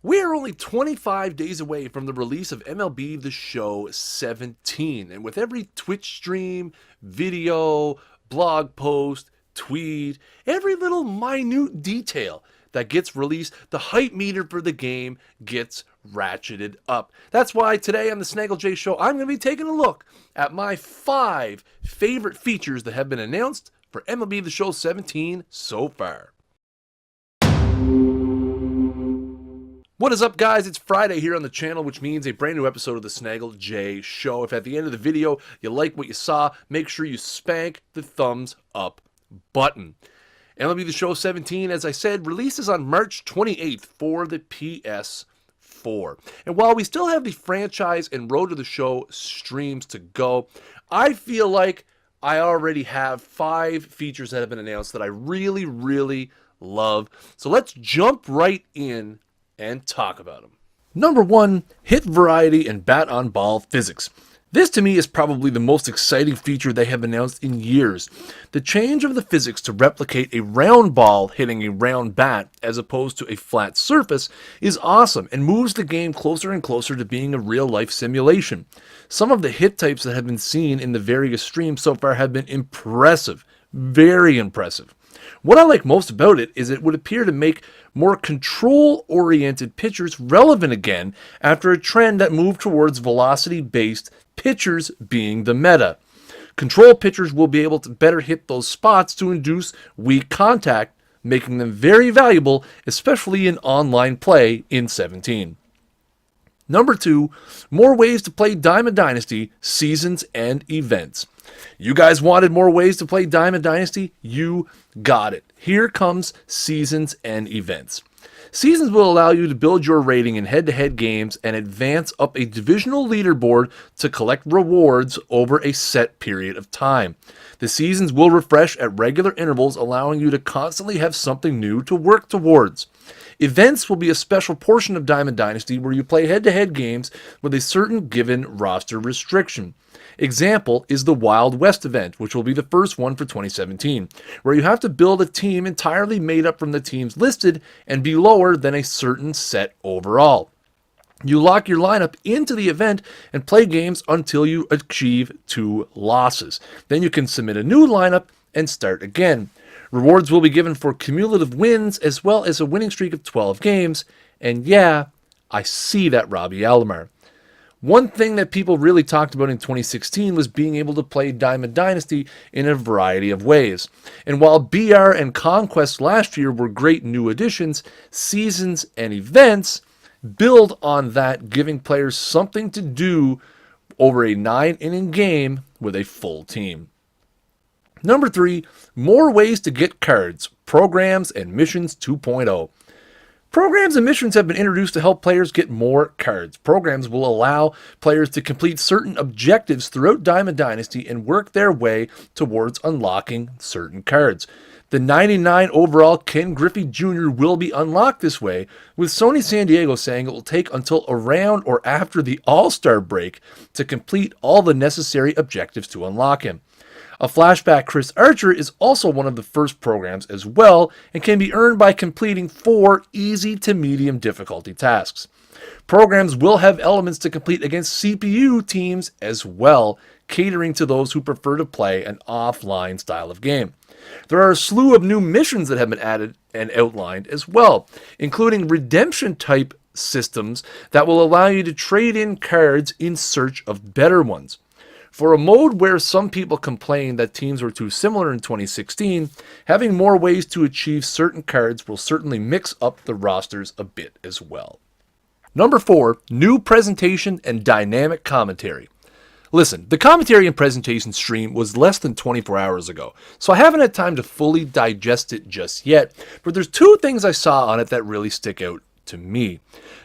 We are only 25 days away from the release of MLB The Show 17, and with every Twitch stream, video, blog post, tweet, every little minute detail that gets released, the hype meter for the game gets ratcheted up. That's why today on the Snaggle J Show, I'm going to be taking a look at my 5 favorite features that have been announced for MLB The Show 17 so far. What is up, guys? It's Friday here on the channel, which means a brand new episode of the Snaggle J Show. If at the end of the video you like what you saw, make sure you spank the thumbs up button. MLB The Show 17, as I said, releases on March 28th for the PS4. And while we still have the franchise and Road to the Show streams to go, I feel like I already have 5 features that have been announced that I really love. So let's jump right in and talk about them. Number 1, hit variety and bat on ball physics. This to me is probably the most exciting feature they have announced in years. The change of the physics to replicate a round ball hitting a round bat as opposed to a flat surface is awesome and moves the game closer and closer to being a real life simulation. Some of the hit types that have been seen in the various streams so far have been impressive, very impressive. What I like most about it is it would appear to make more control-oriented pitchers relevant again after a trend that moved towards velocity-based pitchers being the meta. Control pitchers will be able to better hit those spots to induce weak contact, making them very valuable, especially in online play in 17. Number 2, more ways to play Diamond Dynasty, seasons and events. You guys wanted more ways to play Diamond Dynasty? You got it. Here comes seasons and events. Seasons will allow you to build your rating in head-to-head games and advance up a divisional leaderboard to collect rewards over a set period of time. The seasons will refresh at regular intervals, allowing you to constantly have something new to work towards. Events will be a special portion of Diamond Dynasty where you play head-to-head games with a certain given roster restriction. Example is the Wild West event, which will be the first one for 2017, where you have to build a team entirely made up from the teams listed and be lower than a certain set overall. You lock your lineup into the event and play games until you achieve 2 losses. Then you can submit a new lineup and start again. Rewards will be given for cumulative wins as well as a winning streak of 12 games. And yeah, I see that, Robbie Alomar. One thing that people really talked about in 2016 was being able to play Diamond Dynasty in a variety of ways. And while BR and Conquest last year were great new additions, seasons and events build on that, giving players something to do over a 9-inning game with a full team. Number 3, more ways to get cards, programs, and missions 2.0. Programs and missions have been introduced to help players get more cards. Programs will allow players to complete certain objectives throughout Diamond Dynasty and work their way towards unlocking certain cards. The 99 overall Ken Griffey Jr. will be unlocked this way, with Sony San Diego saying it will take until around or after the All-Star break to complete all the necessary objectives to unlock him. A flashback Chris Archer is also one of the first programs as well and can be earned by completing 4 easy to medium difficulty tasks. Programs will have elements to complete against CPU teams as well, catering to those who prefer to play an offline style of game. There are a slew of new missions that have been added and outlined as well, including redemption type systems that will allow you to trade in cards in search of better ones. For a mode where some people complained that teams were too similar in 2016, having more ways to achieve certain cards will certainly mix up the rosters a bit as well. Number 4, new presentation and dynamic commentary. Listen, the commentary and presentation stream was less than 24 hours ago, so I haven't had time to fully digest it just yet, but there's 2 things I saw on it that really stick out to me.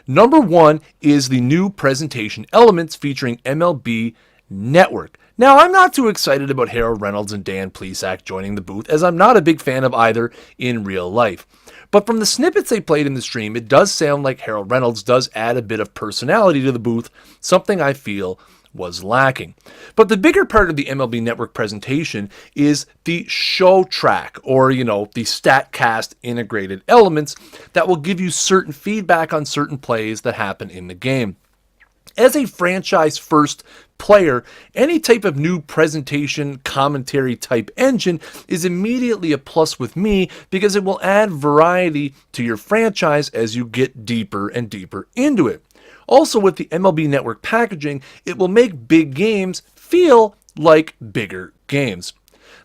Number 1 is the new presentation elements featuring MLB Network. Now, I'm not too excited about Harold Reynolds and Dan Plesac joining the booth, as I'm not a big fan of either in real life. But from the snippets they played in the stream, it does sound like Harold Reynolds does add a bit of personality to the booth, something I feel was lacking. But the bigger part of the MLB Network presentation is the show track, or, the StatCast integrated elements that will give you certain feedback on certain plays that happen in the game. As a franchise-first player, any type of new presentation, commentary type engine is immediately a plus with me because it will add variety to your franchise as you get deeper and deeper into it. Also, with the MLB Network packaging, it will make big games feel like bigger games.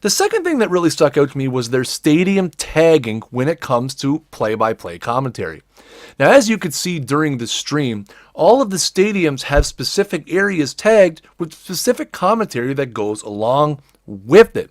The second thing that really stuck out to me was their stadium tagging when it comes to play-by-play commentary. Now, as you could see during the stream, all of the stadiums have specific areas tagged with specific commentary that goes along with it.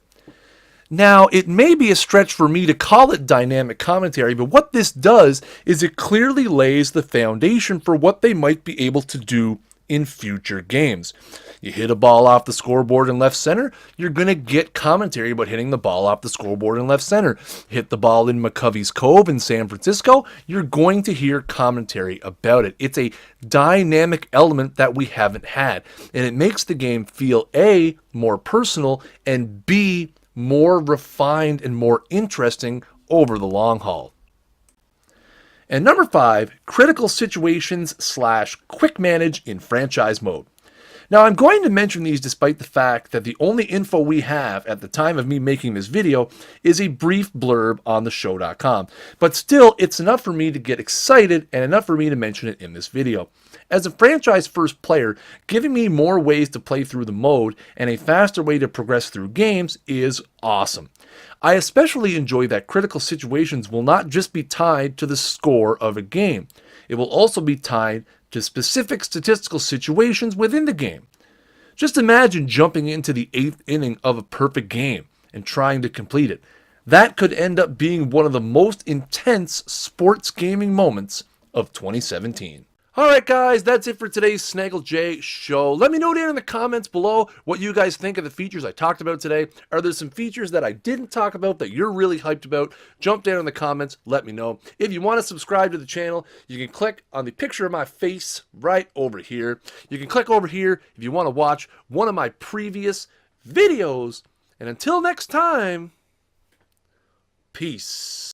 Now, it may be a stretch for me to call it dynamic commentary, but what this does is it clearly lays the foundation for what they might be able to do in future games. You hit a ball off the scoreboard in left center, you're going to get commentary about hitting the ball off the scoreboard in left center. Hit the ball in McCovey's Cove in San Francisco, you're going to hear commentary about it. It's a dynamic element that we haven't had, and it makes the game feel A, more personal, and B, more refined and more interesting over the long haul. And number 5, critical situations / quick manage in franchise mode. Now, I'm going to mention these despite the fact that the only info we have at the time of me making this video is a brief blurb on the show.com. But still, it's enough for me to get excited and enough for me to mention it in this video. As a franchise first player, giving me more ways to play through the mode and a faster way to progress through games is awesome. I especially enjoy that critical situations will not just be tied to the score of a game. It will also be tied to specific statistical situations within the game. Just imagine jumping into the 8th inning of a perfect game and trying to complete it. That could end up being one of the most intense sports gaming moments of 2017. Alright guys, that's it for today's Snaggle J show. Let me know down in the comments below what you guys think of the features I talked about today. Are there some features that I didn't talk about that you're really hyped about? Jump down in the comments, let me know. If you want to subscribe to the channel, you can click on the picture of my face right over here. You can click over here if you want to watch one of my previous videos. And until next time, peace.